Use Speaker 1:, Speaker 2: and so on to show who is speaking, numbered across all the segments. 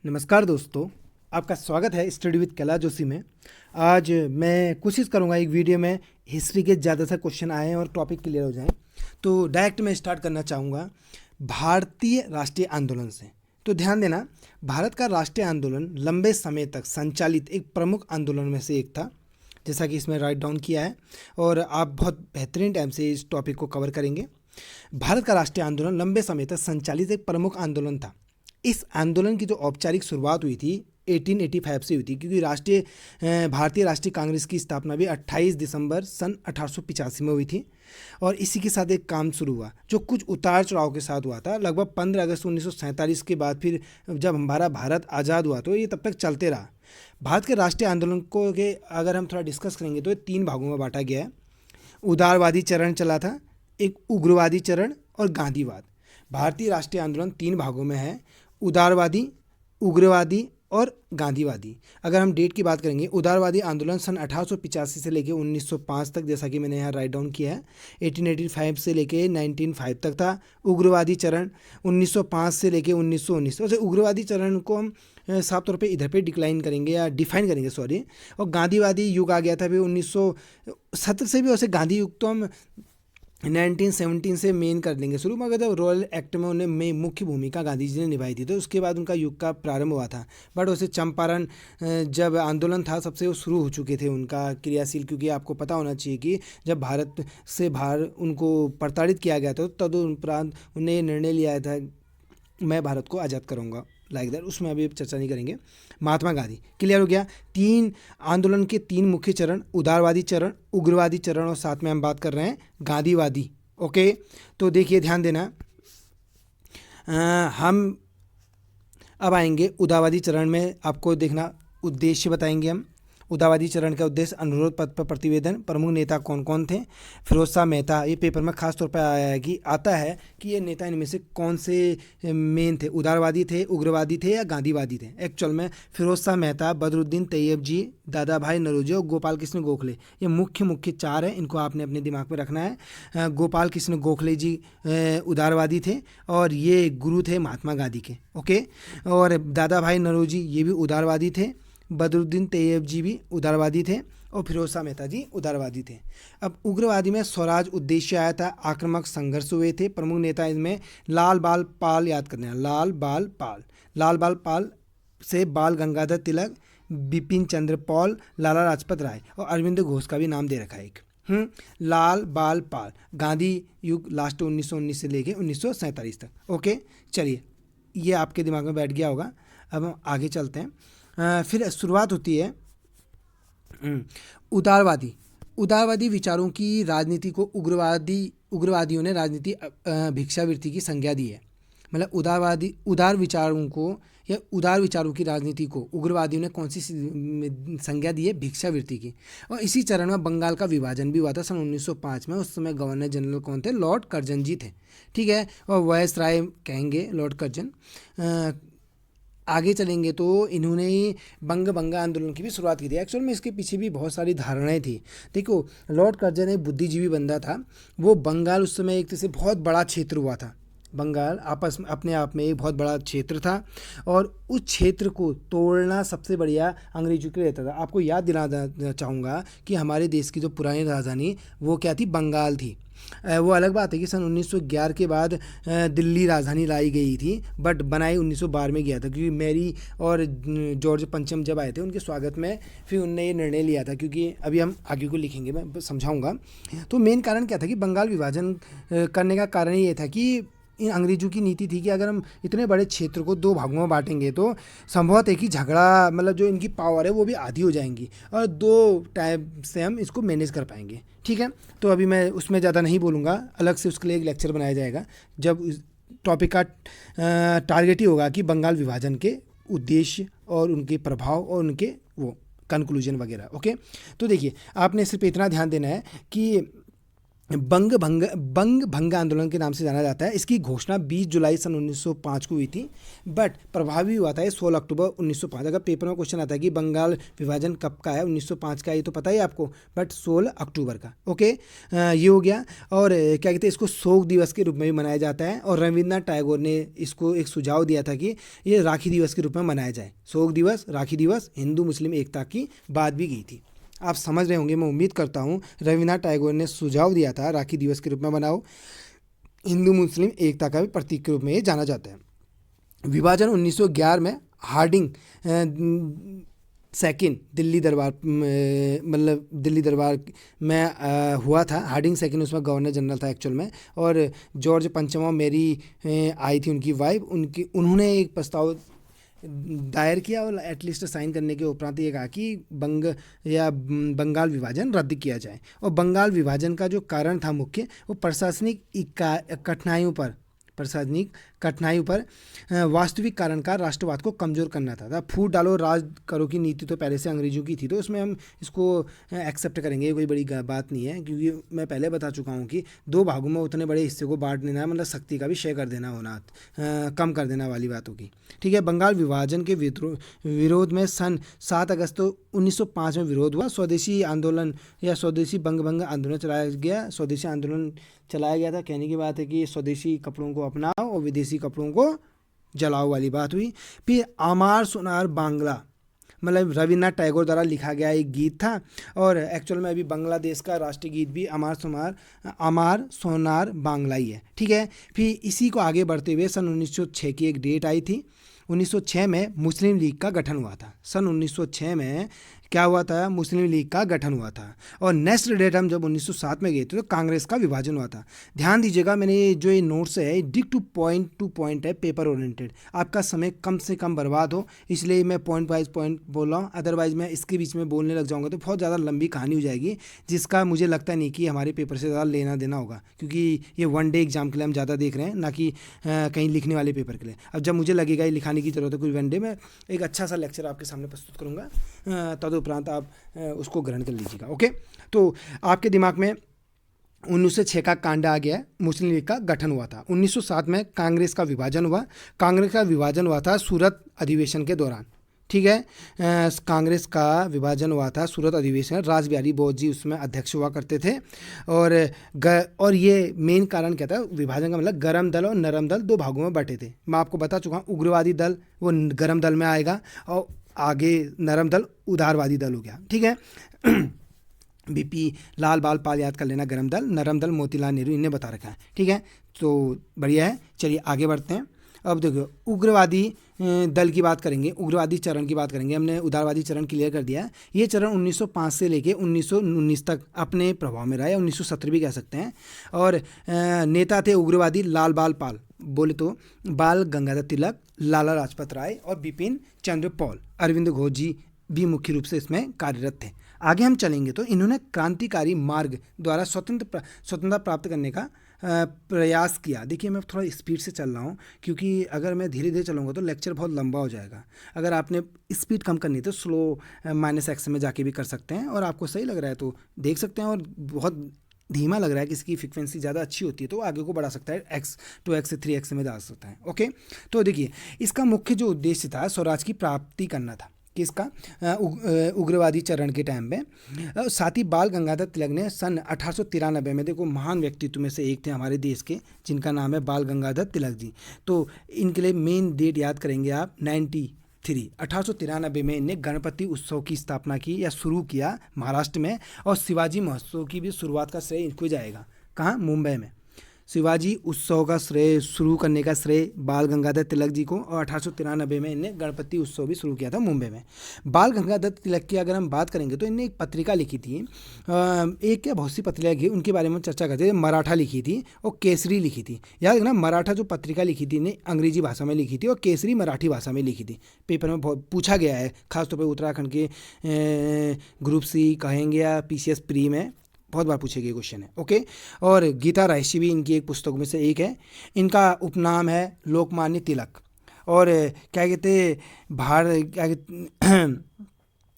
Speaker 1: नमस्कार दोस्तों, आपका स्वागत है स्टडी विद कला जोशी में। आज मैं कोशिश करूंगा एक वीडियो में हिस्ट्री के ज़्यादा से क्वेश्चन आएँ और टॉपिक क्लियर हो जाएं। तो डायरेक्ट मैं स्टार्ट करना चाहूँगा भारतीय राष्ट्रीय आंदोलन से। तो ध्यान देना, भारत का राष्ट्रीय आंदोलन लंबे समय तक संचालित एक प्रमुख आंदोलन में से एक था, जैसा कि इसमें राइट डाउन किया है और आप बहुत बेहतरीन टाइम से इस टॉपिक को कवर करेंगे। भारत का राष्ट्रीय आंदोलन लंबे समय तक संचालित एक प्रमुख आंदोलन था। इस आंदोलन की जो औपचारिक शुरुआत हुई थी 1885 से हुई थी, क्योंकि भारतीय राष्ट्रीय कांग्रेस की स्थापना भी 28 दिसंबर सन 1885 में हुई थी और इसी के साथ एक काम शुरू हुआ जो कुछ उतार चढ़ाव के साथ हुआ था। लगभग 15 अगस्त 1947 के बाद फिर जब हमारा भारत आज़ाद हुआ तो ये तब तक चलते रहा। भारत के राष्ट्रीय आंदोलन को के अगर हम थोड़ा डिस्कस करेंगे तो ये 3 भागों में बांटा गया है। उदारवादी चरण चला था, एक उग्रवादी चरण और गांधीवाद। भारतीय राष्ट्रीय आंदोलन 3 भागों में है, उदारवादी, उग्रवादी और गांधीवादी। अगर हम डेट की बात करेंगे, उदारवादी आंदोलन सन 1885 से लेकर 1905 तक, जैसा कि मैंने यहाँ राइट डाउन किया है, 1885 से लेकर 1905 तक था। उग्रवादी चरण 1905 से लेकर 1919। वैसे उग्रवादी चरण को हम साफ तौर पे इधर पे डिक्लाइन करेंगे या डिफाइन करेंगे, सॉरी। और गांधीवादी युग आ गया था भी 1917 से भी। वैसे गांधी युग तो हम 1917 से मेन कर देंगे शुरू, मगर जब रॉयल एक्ट में उन्हें मुख्य भूमिका गांधी जी ने निभाई थी तो उसके बाद उनका युग का प्रारंभ हुआ था। बट वैसे चंपारण जब आंदोलन था सबसे वो शुरू हो चुके थे उनका क्रियाशील, क्योंकि आपको पता होना चाहिए कि जब भारत से बाहर उनको प्रताड़ित किया गया था तदुपरांत उन्हें निर्णय लिया था मैं भारत को आज़ाद करूँगा, लाइक दैट। उसमें अभी चर्चा नहीं करेंगे। महात्मा गांधी, क्लियर हो गया। 3 आंदोलन के 3 मुख्य चरण, उदारवादी चरण, उग्रवादी चरण और साथ में हम बात कर रहे हैं गांधीवादी। ओके, तो देखिए ध्यान देना, हम अब आएंगे उदारवादी चरण में। आपको देखना उद्देश्य बताएंगे हम। उदारवादी चरण का उद्देश्य अनुरोध पत्र पर प्रतिवेदन। प्रमुख नेता कौन कौन थे? फिरोज शाह मेहता। ये पेपर में खास तौर पर आता है कि ये नेता इनमें से कौन से मेन थे, उदारवादी थे, उग्रवादी थे या गांधीवादी थे। एक्चुअल में फिरोज शाह मेहता, बदरुद्दीन तैयब जी, दादा भाई नौरोजी और गोपाल कृष्ण गोखले, ये मुख्य 4 हैं। इनको आपने अपने दिमाग में रखना है। गोपाल कृष्ण गोखले जी उदारवादी थे और ये गुरु थे महात्मा गांधी के। ओके, और दादा भाई नौरोजी ये भी उदारवादी थे, बदरुद्दीन तैयब जी भी उदारवादी थे और फिरोज शाह मेहता जी उदारवादी थे। अब उग्रवादी में स्वराज उद्देश्य आया था, आक्रामक संघर्ष हुए थे। प्रमुख नेता इनमें लाल बाल पाल, याद करना है, लाल बाल पाल से बाल गंगाधर तिलक, बिपिन चंद्र पॉल, लाला लाजपत राय और अरविंद घोष का भी नाम दे रखा है एक। लाल बाल पाल, गांधी युग लास्ट 1919 से लेके 1947 तक। ओके, चलिए ये आपके दिमाग में बैठ गया होगा। अब हम आगे चलते हैं। फिर शुरुआत होती है उदारवादी विचारों की राजनीति को उग्रवादियों ने राजनीति भिक्षावृत्ति की संज्ञा दी है। मतलब उदार विचारों की राजनीति को उग्रवादियों ने कौन सी संज्ञा दी है? भिक्षावृत्ति की। और इसी चरण में बंगाल का विभाजन भी हुआ था सन 1905 में। उस समय गवर्नर जनरल कौन थे? लॉर्ड कर्जन जी थे, ठीक है। और वायस राय कहेंगे लॉर्ड कर्जन। आगे चलेंगे तो इन्होंने बंग आंदोलन की भी शुरुआत की थी। एक्चुअल में इसके पीछे भी बहुत सारी धारणाएं थी। देखो, लॉर्ड कर्जन एक बुद्धिजीवी बंदा था। वो बंगाल उस समय एक तरह से बहुत बड़ा क्षेत्र हुआ था। बंगाल आपस में अपने आप में एक बहुत बड़ा क्षेत्र था और उस क्षेत्र को तोड़ना सबसे बढ़िया अंग्रेजों के लिए रहता था। आपको याद दिलाना चाहूँगा कि हमारे देश की जो पुरानी राजधानी वो क्या थी? बंगाल थी। वो अलग बात है कि सन 1911 के बाद दिल्ली राजधानी लाई गई थी, बट बनाई 1912 में गया था, क्योंकि मैरी और जॉर्ज पंचम जब आए थे उनके स्वागत में फिर उनने ये निर्णय लिया था। क्योंकि अभी हम आगे को लिखेंगे, मैं समझाऊंगा। तो मेन कारण क्या था कि बंगाल विभाजन करने का कारण ये था कि इन अंग्रेजों की नीति थी कि अगर हम इतने बड़े क्षेत्र को 2 भागों में बांटेंगे तो संभवतः है कि झगड़ा, मतलब जो इनकी पावर है वो भी आधी हो जाएंगी और 2 टाइप से हम इसको मैनेज कर पाएंगे, ठीक है। तो अभी मैं उसमें ज़्यादा नहीं बोलूँगा, अलग से उसके लिए एक लेक्चर बनाया जाएगा जब टॉपिक का टारगेट ही होगा कि बंगाल विभाजन के उद्देश्य और उनके प्रभाव और उनके वो कंक्लूजन वगैरह। ओके, तो देखिए आपने सिर्फ इतना ध्यान देना है कि बंग भंग आंदोलन के नाम से जाना जाता है। इसकी घोषणा 20 जुलाई सन 1905 को हुई थी, बट प्रभावी हुआ था ये 16 अक्टूबर 1905। अगर पेपर में क्वेश्चन आता है कि बंगाल विभाजन कब का है, 1905 का, ये तो पता ही है आपको, बट 16 अक्टूबर का। ओके, ये हो गया। और क्या कहते हैं, इसको शोक दिवस के रूप में भी मनाया जाता है, और रविन्द्रनाथ टैगोर ने इसको एक सुझाव दिया था कि ये राखी दिवस के रूप में मनाया जाए। शोक दिवस, राखी दिवस, हिंदू मुस्लिम एकता की बात भी की थी। आप समझ रहे होंगे, मैं उम्मीद करता हूँ। रविन्द्रनाथ टैगोर ने सुझाव दिया था राखी दिवस के रूप में मनाओ, हिंदू मुस्लिम एकता का भी प्रतीक के रूप में ये जाना जाता है। विभाजन 1911 में हार्डिंग सेकंड दिल्ली दरबार, मतलब दिल्ली दरबार में हुआ था। हार्डिंग सेकंड उसमें गवर्नर जनरल था एक्चुअल में, और जॉर्ज पंचम मेरी आई थी उनकी वाइफ। उन्होंने एक प्रस्ताव दायर किया और एटलीस्ट साइन करने के उपरांत ये कहा कि बंगाल विभाजन रद्द किया जाए। और बंगाल विभाजन का जो कारण था मुख्य, वो प्रशासनिक कठिनाइयों पर वास्तविक कारण का राष्ट्रवाद को कमज़ोर करना था। फूट डालो राज करो की नीति तो पहले से अंग्रेजों की थी, तो उसमें हम इसको एक्सेप्ट करेंगे, कोई बड़ी बात नहीं है, क्योंकि मैं पहले बता चुका हूँ कि दो भागों में उतने बड़े हिस्से को बांट देना, मतलब शक्ति का भी शेयर कर देना होना, कम कर देना वाली बात होगी। ठीक है, बंगाल विभाजन के विरोध में सन 7 अगस्त 1905 में विरोध हुआ। स्वदेशी आंदोलन या स्वदेशी बंग आंदोलन चलाया गया। स्वदेशी आंदोलन चलाया गया था, कहने की बात है कि स्वदेशी कपड़ों को अपनाओ और विदेशी कपड़ों को जलाओ वाली बात हुई। फिर आमार सोनार बांग्ला, मतलब रविन्द्रनाथ टैगोर द्वारा लिखा गया एक गीत था, और एक्चुअल में अभी बांग्लादेश का राष्ट्रीय गीत भी अमार सोनार बांग्ला ही है। ठीक है, फिर इसी को आगे बढ़ते हुए सन 1906 की एक डेट आई थी। 1906 में मुस्लिम लीग का गठन हुआ था। सन 1906 में क्या हुआ था, मुस्लिम लीग का गठन हुआ था। और नेक्स्ट डेट हम जब 1907 में गए थे तो कांग्रेस का विभाजन हुआ था। ध्यान दीजिएगा, मैंने जो ये नोट्स है डिक टू पॉइंट है, पेपर ओरिएंटेड, आपका समय कम से कम बर्बाद हो, इसलिए मैं पॉइंट वाइज पॉइंट बोल रहा हूँ। अदरवाइज मैं इसके बीच में बोलने लग जाऊँगा तो बहुत ज़्यादा लंबी कहानी हो जाएगी, जिसका मुझे लगता नहीं कि हमारे पेपर से ज़्यादा लेना देना होगा, क्योंकि ये वन डे एग्जाम के लिए हम ज़्यादा देख रहे हैं, ना कि कहीं लिखने वाले पेपर के लिए। अब जब मुझे लगेगा ये लिखाने की ज़रूरत है कोई वन डे में, एक अच्छा सा लेक्चर आपके सामने प्रस्तुत करूँगा, तदुपरांत आप उसको ग्रहण कर लीजिएगा। ओके, तो आपके दिमाग में 1906 का कांड आ गया, मुस्लिम लीग का गठन हुआ था। 1907 में कांग्रेस का विभाजन हुआ। कांग्रेस का विभाजन हुआ था सूरत अधिवेशन के दौरान। ठीक है, कांग्रेस का विभाजन हुआ था सूरत अधिवेशन, रास बिहारी बोस जी उसमें अध्यक्ष हुआ करते थे। और ये मेन कारण क्या था विभाजन का, मतलब गरम दल और नरम दल दो भागों में बटे थे। मैं आपको बता चुका हूँ, उग्रवादी दल वो गरम दल में आएगा, और आगे नरम दल उदारवादी दल हो गया। ठीक है, बीपी लाल बाल पाल याद कर लेना, गरम दल, नरम दल मोतीलाल नेहरू, इन्हें बता रखा है। ठीक है, तो बढ़िया है, चलिए आगे बढ़ते हैं। अब देखो, उग्रवादी दल की बात करेंगे, उग्रवादी चरण की बात करेंगे। हमने उदारवादी चरण क्लियर कर दिया। ये चरण 1905 से लेके 1919 तक अपने प्रभाव में रहा, या 1970 भी कह सकते हैं। और नेता थे उग्रवादी लाल बाल पाल, बोले तो बाल गंगाधर तिलक, लाला लाजपत राय और बिपिन चंद्र पॉल, अरविंद घोष जी भी मुख्य रूप से इसमें कार्यरत थे। आगे हम चलेंगे तो इन्होंने क्रांतिकारी मार्ग द्वारा स्वतंत्रता प्राप्त करने का प्रयास किया। देखिए, मैं थोड़ा स्पीड से चल रहा हूँ, क्योंकि अगर मैं धीरे धीरे चलूँगा तो लेक्चर बहुत लंबा हो जाएगा। अगर आपने स्पीड कम करनी है तो स्लो -x में जाके भी कर सकते हैं, और आपको सही लग रहा है तो देख सकते हैं, और बहुत धीमा लग रहा है, किसी की फ्रिक्वेंसी ज़्यादा अच्छी होती है तो आगे को बढ़ा सकता है, x 2x से 3x में जा सकता है। ओके, तो देखिए, इसका मुख्य जो उद्देश्य था स्वराज की प्राप्ति करना था, किसका, उग्रवादी चरण के टाइम में। साथ ही बाल गंगाधर तिलक ने सन 1893 में, देखो महान व्यक्तित्व में से एक थे हमारे देश के, जिनका नाम है बाल गंगाधर तिलक जी। तो इनके लिए मेन डेट याद करेंगे आप, 1893 में इन्हें गणपति उत्सव की स्थापना की या शुरू किया महाराष्ट्र में, और शिवाजी महोत्सव की भी शुरुआत का श्रेय इनको जाएगा। कहाँ, मुंबई में। शिवाजी उत्सव का श्रेय शुरू करने का श्रेय बाल गंगाधर तिलक जी को, और 1893 में इन्हें गणपति उत्सव भी शुरू किया था मुंबई में। बाल गंगाधर तिलक की अगर हम बात करेंगे तो इन्हें एक पत्रिका लिखी थी, एक क्या बहुत सी पत्रिका लिखी, उनके बारे में चर्चा करते थे। मराठा लिखी थी और केसरी लिखी थी। याद रखना, मराठा जो पत्रिका लिखी थी इन्हें अंग्रेजी भाषा में लिखी थी, और केसरी मराठी भाषा में लिखी थी। पेपर में बहुत पूछा गया है, खासतौर पर उत्तराखंड के ग्रुप सी कहेंगे या PCS प्री में बहुत बार पूछे गए क्वेश्चन है। ओके, और गीता रहस्य भी इनकी एक पुस्तकों में से एक है। इनका उपनाम है लोकमान्य तिलक, और क्या कहते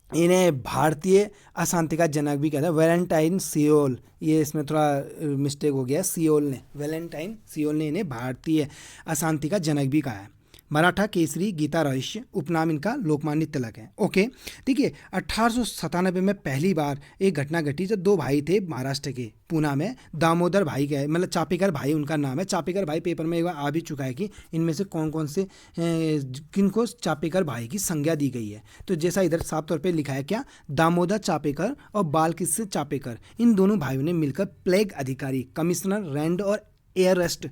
Speaker 1: इन्हें भारतीय अशांति का जनक भी कहता है। वैलेंटाइन सियोल, ये इसमें थोड़ा मिस्टेक हो गया, सियोल ने, वैलेंटाइन सियोल ने इन्हें भारतीय अशांति का जनक भी कहा है। मराठा केसरी गीता रहस्य उपनाम इनका लोकमान्य तिलक है। ओके, देखिए 1897 में पहली बार एक घटना घटी जब दो भाई थे महाराष्ट्र के पूना में, दामोदर भाई के, मतलब चापेकर भाई उनका नाम है। चापेकर भाई पेपर में एक बार आ भी चुका है कि इनमें से कौन कौन से किन को चापेकर भाई की संज्ञा दी गई है। तो जैसा इधर साफ तौर पे लिखा है क्या, दामोदर चापेकर और बालकृष्ण चापेकर, इन दोनों भाइयों ने मिलकर प्लेग अधिकारी कमिश्नर रैंड और एयरस्ट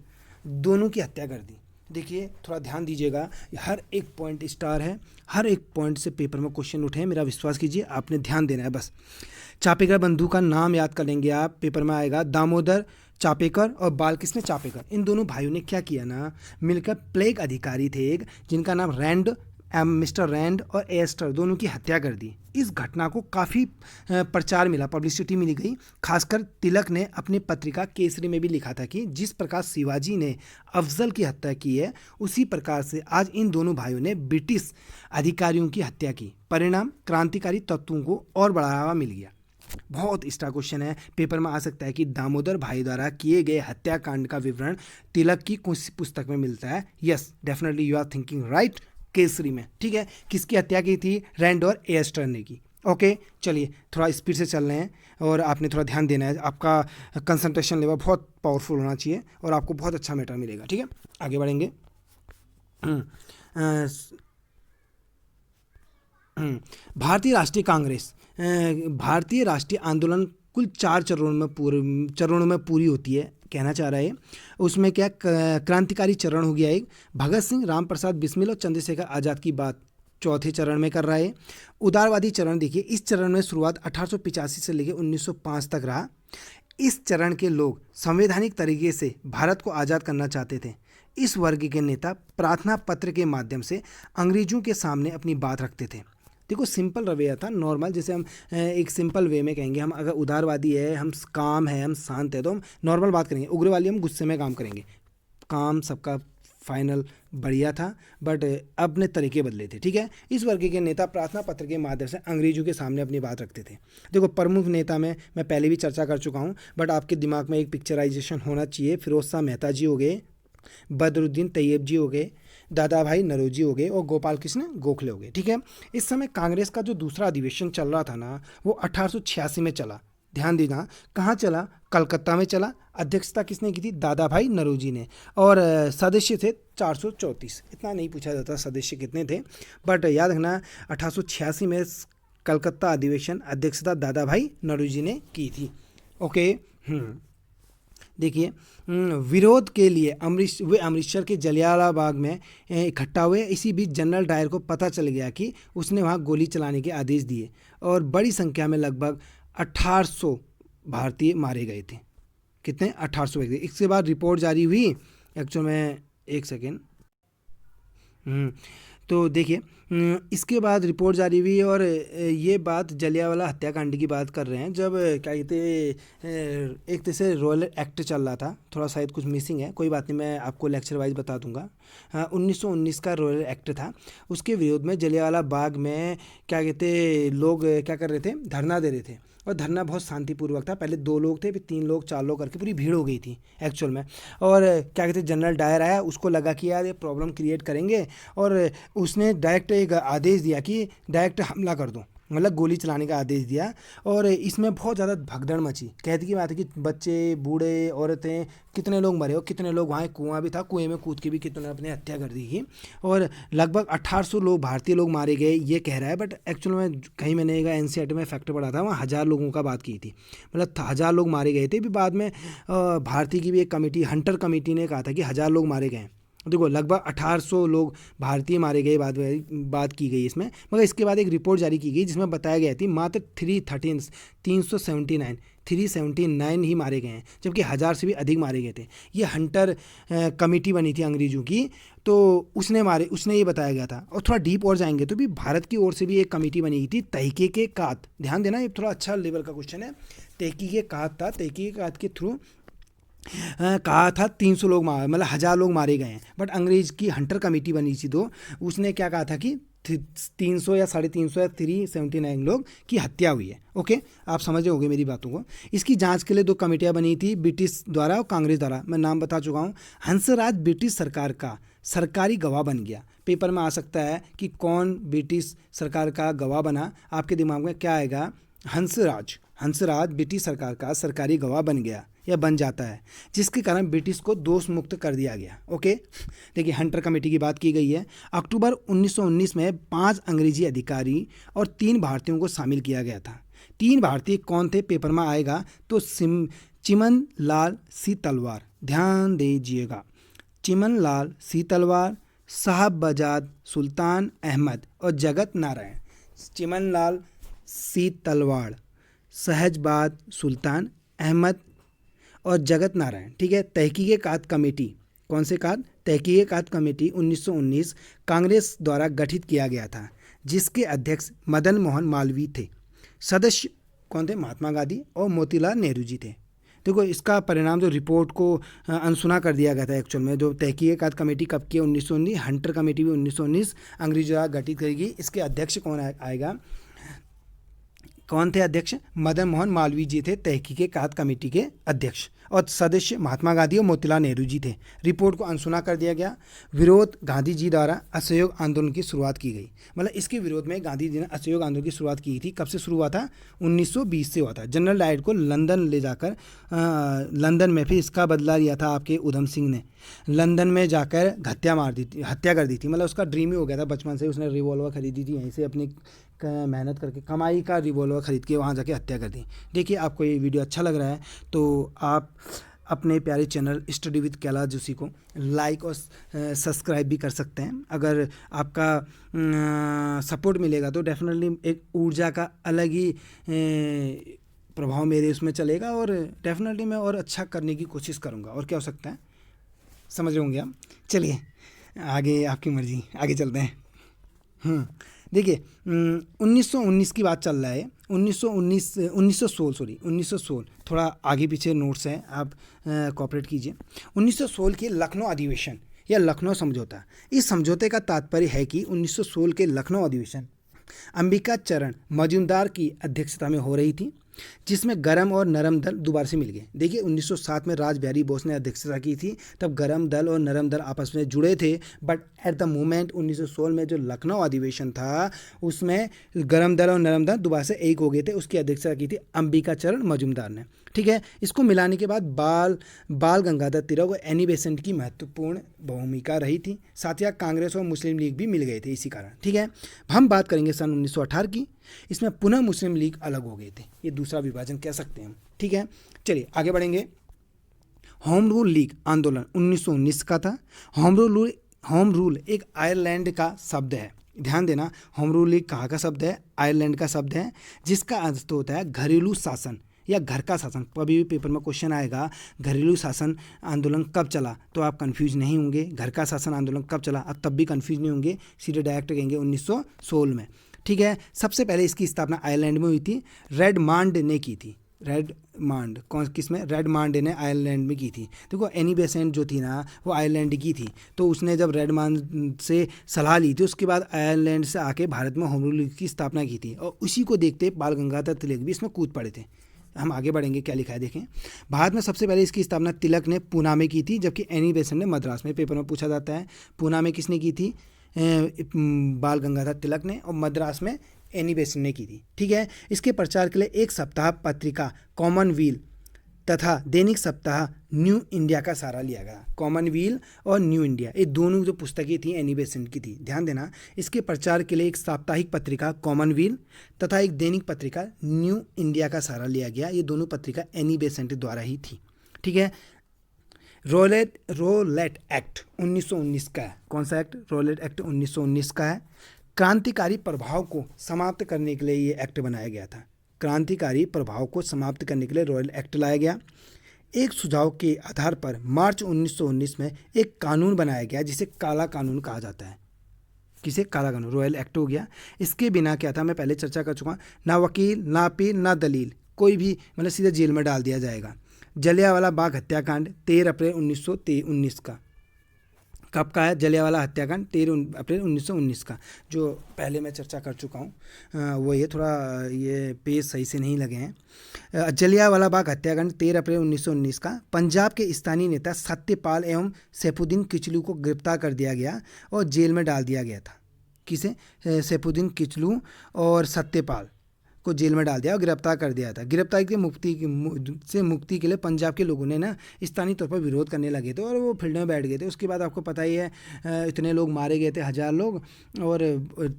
Speaker 1: दोनों की हत्या कर दी। देखिए थोड़ा ध्यान दीजिएगा, हर एक पॉइंट स्टार है, हर एक पॉइंट से पेपर में क्वेश्चन उठे हैं, मेरा विश्वास कीजिए, आपने ध्यान देना है बस। चापेकर बंधु का नाम याद कर लेंगे आप, पेपर में आएगा, दामोदर चापेकर और बालकृष्ण चापेकर। इन दोनों भाइयों ने क्या किया ना, मिलकर प्लेग अधिकारी थे एक, जिनका नाम रैंड, मिस्टर रैंड और एस्टर, दोनों की हत्या कर दी। इस घटना को काफ़ी प्रचार मिला, पब्लिसिटी मिली गई। खासकर तिलक ने अपनी पत्रिका केसरी में भी लिखा था कि जिस प्रकार शिवाजी ने अफजल की हत्या की है, उसी प्रकार से आज इन दोनों भाइयों ने ब्रिटिश अधिकारियों की हत्या की। परिणाम, क्रांतिकारी तत्वों को और बढ़ावा मिल गया। बहुत स्टार क्वेश्चन है, पेपर में आ सकता है कि दामोदर भाई द्वारा किए गए हत्याकांड का विवरण तिलक की कुछ पुस्तक में मिलता है। Yes, definitely you are thinking right, Kesari में। ठीक है, किसकी हत्या की थी, रैंड और एस्टर ने की। ओके, चलिए थोड़ा स्पीड से चल रहे हैं और आपने थोड़ा ध्यान देना है, आपका कंसंट्रेशन लेवल बहुत पावरफुल होना चाहिए और आपको बहुत अच्छा मैटर मिलेगा। ठीक है, आगे बढ़ेंगे। भारतीय राष्ट्रीय कांग्रेस, भारतीय राष्ट्रीय आंदोलन कुल 4 चरणों में पूरी होती है, कहना चाह रहा है। उसमें क्या क्रांतिकारी चरण हो गया एक, भगत सिंह, राम प्रसाद बिस्मिल और चंद्रशेखर आज़ाद की बात चौथे चरण में कर रहा है। उदारवादी चरण देखिए, इस चरण में शुरुआत 1885 से लेकर 1905 तक रहा। इस चरण के लोग संवैधानिक तरीके से भारत को आज़ाद करना चाहते थे। इस वर्ग के नेता प्रार्थना पत्र के माध्यम से अंग्रेजों के सामने अपनी बात रखते थे। देखो सिंपल रवैया था, नॉर्मल, जैसे हम एक सिंपल वे में कहेंगे, हम अगर उदारवादी है, हम काम है, हम शांत है, तो हम नॉर्मल बात करेंगे। उग्रवादी हम गुस्से में काम करेंगे। काम सबका फाइनल बढ़िया था, बट अपने तरीके बदले थे। ठीक है, इस वर्ग के नेता प्रार्थना पत्र के माध्यम से अंग्रेजों के सामने अपनी बात रखते थे। देखो प्रमुख नेता में मैं पहले भी चर्चा कर चुका हूँ, बट आपके दिमाग में एक पिक्चराइजेशन होना चाहिए। फिरोज शाह मेहता जी हो गए, बदरुद्दीन तैयब जी हो गए, दादा भाई नौरोजी हो गए और गोपाल कृष्ण गोखले हो गए। ठीक है, इस समय कांग्रेस का जो दूसरा अधिवेशन चल रहा था ना, वो 1886 में चला। ध्यान देना, कहाँ चला, कलकत्ता में चला। अध्यक्षता किसने की थी, दादा भाई नौरोजी ने, और सदस्य थे 434। इतना नहीं पूछा जाता सदस्य कितने थे, बट याद रखना 1886 में कलकत्ता अधिवेशन अध्यक्षता दादा भाई नौरोजी ने की थी। ओके, देखिए विरोध के लिए अमृतसर के जलियांवाला बाग में इकट्ठा हुए। इसी बीच जनरल डायर को पता चल गया कि उसने वहाँ गोली चलाने के आदेश दिए और बड़ी संख्या में लगभग 1800 भारतीय मारे गए थे। कितने, 1800 व्यक्ति। इसके बाद रिपोर्ट जारी हुई, एक्चुअल में एक सेकेंड, तो देखिए इसके बाद रिपोर्ट जारी हुई और ये बात जलियांवाला हत्याकांड की बात कर रहे हैं। जब क्या कहते, एक तरह से रॉयल एक्ट चल रहा था, थोड़ा शायद कुछ मिसिंग है, कोई बात नहीं, मैं आपको लेक्चर वाइज बता दूंगा। 1919 का रॉयल एक्ट था, उसके विरोध में जलियांवाला बाग में क्या कहते लोग क्या कर रहे थे, धरना दे रहे थे। और धरना बहुत शांतिपूर्वक था। पहले 2 लोग थे, फिर 3 लोग, 4 लोग करके पूरी भीड़ हो गई थी एक्चुअल में। और क्या कहते जनरल डायर आया, उसको लगा कि यार ये प्रॉब्लम क्रिएट करेंगे, और उसने डायरेक्ट एक आदेश दिया कि डायरेक्ट हमला कर दो, मतलब गोली चलाने का आदेश दिया। और इसमें बहुत ज़्यादा भगदड़ मची। कहते की बात है कि बच्चे, बूढ़े, औरतें, कितने लोग मरे और कितने लोग, वहाँ कुआं भी था, कुएं में कूद के भी कितने अपने हत्या कर दी थी। और लगभग 1800 लोग, भारतीय लोग मारे गए, ये कह रहा है, बट एक्चुअल में कहीं मैंने एनसीईआरटी में फैक्ट पढ़ा था, वहाँ 1000 लोगों का बात की थी, मतलब 1000 लोग मारे गए थे। भी बाद में भारतीय की भी एक कमेटी, हंटर कमेटी ने कहा था कि 1000 लोग मारे गए। देखो लगभग 1800 लोग भारतीय मारे गए, बात की गई इसमें। मगर इसके बाद एक रिपोर्ट जारी की गई जिसमें बताया गया थी मात्र 379 ही मारे गए हैं, जबकि 1000 से भी अधिक मारे गए थे। ये हंटर कमेटी बनी थी अंग्रेजों की, तो उसने ये बताया गया था। और थोड़ा डीप और जाएंगे तो भी भारत की ओर से भी एक कमेटी बनी थी, तहकीक़-ए-कात। ध्यान देना, ये थोड़ा अच्छा लेवल का क्वेश्चन है। तहकीक़-ए-कात था, तहकीक़-ए-कात के थ्रू कहा था 300 लोग मार, मतलब 1000 लोग मारे गए हैं, बट अंग्रेज की हंटर कमेटी बनी थी तो उसने क्या कहा था कि 300 या 350 या 379 लोग की हत्या हुई है। ओके, आप समझ रहे होंगे मेरी बातों को। इसकी जांच के लिए 2 कमेटियां बनी थी, ब्रिटिश द्वारा और कांग्रेस द्वारा। मैं नाम बता चुका हूँ। हंसराज ब्रिटिश सरकार का सरकारी गवाह बन गया। पेपर में आ सकता है कि कौन ब्रिटिश सरकार का गवाह बना, आपके दिमाग में क्या आएगा? हंसराज। हंसराज ब्रिटिश सरकार का सरकारी गवाह बन गया या बन जाता है, जिसके कारण ब्रिटिश को दोष मुक्त कर दिया गया। ओके, देखिए हंटर कमेटी की बात की गई है। अक्टूबर 1919 में 5 अंग्रेजी अधिकारी और 3 भारतीयों को शामिल किया गया था। 3 भारतीय कौन थे पेपर में आएगा तो चिमन लाल सी तलवार, ध्यान दीजिएगा, चिमन लाल सी तलवार, साहबजाद सुल्तान अहमद और जगत नारायण। चिमन लाल सी तलवार, सहजबाद सुल्तान अहमद और जगत नारायण। ठीक है। तहकीकात कमेटी, कौन से कात? तहकीकात कमेटी 1919 कांग्रेस द्वारा गठित किया गया था, जिसके अध्यक्ष मदन मोहन मालवीय थे। सदस्य कौन थे? महात्मा गांधी और मोतीलाल नेहरू जी थे। देखो इसका परिणाम जो रिपोर्ट को अनसुना कर दिया गया था एक्चुअल में। जो तहकीकात कमेटी कब की? 1919। हंटर कमेटी भी 1919 अंग्रेजों द्वारा गठित करेगी। इसके अध्यक्ष कौन आएगा? कौन थे अध्यक्ष? मदन मोहन मालवीय जी थे तहकीकात कमेटी के अध्यक्ष, और सदस्य महात्मा गांधी और मोतीलाल नेहरू जी थे। रिपोर्ट को अनसुना कर दिया गया। विरोध गांधी जी द्वारा असहयोग आंदोलन की शुरुआत की गई। मतलब इसके विरोध में गांधी जी ने असहयोग आंदोलन की शुरुआत की थी। कब से शुरू हुआ था? 1920 से हुआ था। जनरल डायर को लंदन ले जाकर लंदन में फिर इसका बदला लिया था आपके उधम सिंह ने। लंदन में जाकर हत्या कर दी थी। मतलब उसका ड्रीम ही हो गया था बचपन से, उसने रिवॉल्वर खरीदी थी यहीं से, अपनी मेहनत करके कमाई का रिवॉल्वर खरीद के वहाँ जाके हत्या कर दी। देखिए आपको ये वीडियो अच्छा लग रहा है तो आप अपने प्यारे channel study with Kailash Joshi को लाइक और सब्सक्राइब भी कर सकते हैं। अगर आपका सपोर्ट मिलेगा तो डेफिनेटली एक ऊर्जा का अलग ही प्रभाव मेरे उसमें चलेगा, और डेफिनेटली मैं और अच्छा करने की कोशिश करूँगा। और क्या हो सकता है, समझ रहे होंगे आप। चलिए आगे आपकी मर्जी, आगे चलते हैं। देखिए 1919 की बात चल रहा है। 1916 थोड़ा आगे पीछे नोट्स हैं, आप कॉपरेट कीजिए। 1916 के लखनऊ अधिवेशन या लखनऊ समझौता, इस समझौते का तात्पर्य है कि 1916 के लखनऊ अधिवेशन अंबिका चरण मजूमदार की अध्यक्षता में हो रही थी, जिसमें गरम और नरम दल दोबारा से मिल गए। देखिए 1907 में राजबिहारी बोस ने अध्यक्षता की थी, तब गरम दल और नरम दल आपस में जुड़े थे। बट एट द मोमेंट 1916 में जो लखनऊ अधिवेशन था उसमें गरम दल और नरम दल दोबारा से एक हो गए थे। उसकी अध्यक्षता की थी अंबिका चरण मजूमदार ने। ठीक है। इसको मिलाने के बाद बाल गंगाधर तिलक और एनी बेसेंट की महत्वपूर्ण भूमिका रही थी। साथ ही कांग्रेस और मुस्लिम लीग भी मिल गए थे इसी कारण। ठीक है। हम बात करेंगे सन 1918 की। इसमें पुनः मुस्लिम लीग अलग हो गए थे, ये दूसरा विभाजन कह सकते हैं हम। ठीक है। चलिए आगे बढ़ेंगे। होम रूल लीग आंदोलन 1919 का था। होम रूल एक आयरलैंड का शब्द है, ध्यान देना। होम रूल लीग कहाँ का शब्द है? आयरलैंड का शब्द है, जिसका अर्थ होता है घरेलू शासन या घर का शासन। कभी भी पेपर में क्वेश्चन आएगा घरेलू शासन आंदोलन कब चला, तो आप कंफ्यूज नहीं होंगे। घर का शासन आंदोलन कब चला, अब तब भी कंफ्यूज नहीं होंगे, सीधे डायरेक्ट कहेंगे 1916 में। ठीक है। सबसे पहले इसकी स्थापना आयरलैंड में हुई थी, रेडमांड ने की थी। रेडमांड कौन किसमें? रेडमांड ने आयरलैंड में की थी। देखो एनी बेसेंट जो थी ना वो आयरलैंड की थी, तो उसने जब रेडमांड से सलाह ली थी उसके बाद आयरलैंड से आके भारत में होम रूल लीग की स्थापना की थी, और उसी को देखते बाल गंगाधर तिलक भी इसमें कूद पड़े थे। हम आगे बढ़ेंगे, क्या लिखा है देखें। भारत में सबसे पहले इसकी स्थापना तिलक ने पूना में की थी, जबकि एनी बेसेंट ने मद्रास में। पेपर में पूछा जाता है पूना में किसने की थी? बाल गंगाधर तिलक ने, और मद्रास में एनी बेसेंट ने की थी। ठीक है। इसके प्रचार के लिए एक सप्ताह पत्रिका कॉमनवेल्थ तथा दैनिक सप्ताह न्यू इंडिया का सहारा लिया गया। कॉमनवेल्थ और न्यू इंडिया ये दोनों जो पुस्तकें थी एनी बेसेंट की थी, ध्यान देना। इसके प्रचार के लिए एक साप्ताहिक पत्रिका कॉमनवेल्थ तथा एक दैनिक पत्रिका न्यू इंडिया का सहारा लिया गया। ये दोनों पत्रिका एनी बेसेंट द्वारा ही थी। ठीक है। रोलेट एक्ट 1919 का है। कौन सा एक्ट? रोलेट एक्ट 1919 का है। क्रांतिकारी प्रभाव को समाप्त करने के लिए ये एक्ट बनाया गया था। क्रांतिकारी प्रभाव को समाप्त करने के लिए रॉयल एक्ट लाया गया। एक सुझाव के आधार पर मार्च 1919 में एक कानून बनाया गया जिसे काला कानून कहा जाता है। किसे? काला कानून। रॉयल एक्ट हो गया। इसके बिना क्या था, मैं पहले चर्चा कर चुका, ना वकील, ना पीर, ना दलील, कोई भी मतलब सीधे जेल में डाल दिया जाएगा। जलियांवाला बाग हत्याकांड 13 अप्रैल 1919 का। कब का है जलियांवाला हत्याकांड? 13 अप्रैल 1919 का। जो पहले मैं चर्चा कर चुका हूँ वो ये थोड़ा ये पेज सही से नहीं लगे हैं। जलियांवाला बाग हत्याकांड 13 अप्रैल 1919 का। पंजाब के स्थानीय नेता सत्यपाल एवं सैफुद्दीन किचलू को गिरफ्तार कर दिया गया और जेल में डाल दिया गया था। किसे? सैफुद्दीन किचलू और सत्यपाल को जेल में डाल दिया और गिरफ्तार कर दिया था। गिरफ्तारी के मुक्ति के लिए पंजाब के लोगों ने ना स्थानीय तौर पर विरोध करने लगे थे और वो फील्ड में बैठ गए थे। उसके बाद आपको पता ही है इतने लोग मारे गए थे, 1000 लोग। और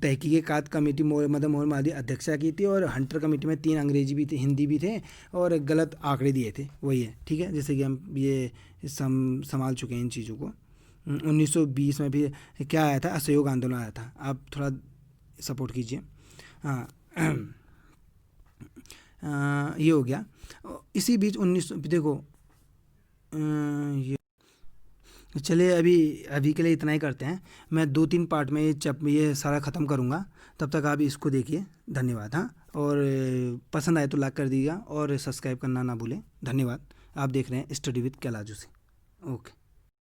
Speaker 1: तहकीकात कमेटी मदन मोहन मालवीय अध्यक्षता की थी और हंटर कमेटी में 3 अंग्रेजी भी थे, हिंदी भी थे और गलत आंकड़े दिए थे। वही है, ठीक है, जैसे कि हम ये संभाल चुके हैं इन चीज़ों को। 1920 में भी क्या आया था? असहयोग आंदोलन आया था। आप थोड़ा सपोर्ट कीजिए। हाँ ये हो गया। इसी बीच 19 देखो ये चलिए अभी के लिए इतना ही करते हैं। मैं 2-3 पार्ट में ये सारा ख़त्म करूँगा। तब तक आप इसको देखिए। धन्यवाद। हाँ, और पसंद आए तो लाइक कर दीजिएगा और सब्सक्राइब करना ना भूलें। धन्यवाद। आप देख रहे हैं study with Kailash Joshi. Okay.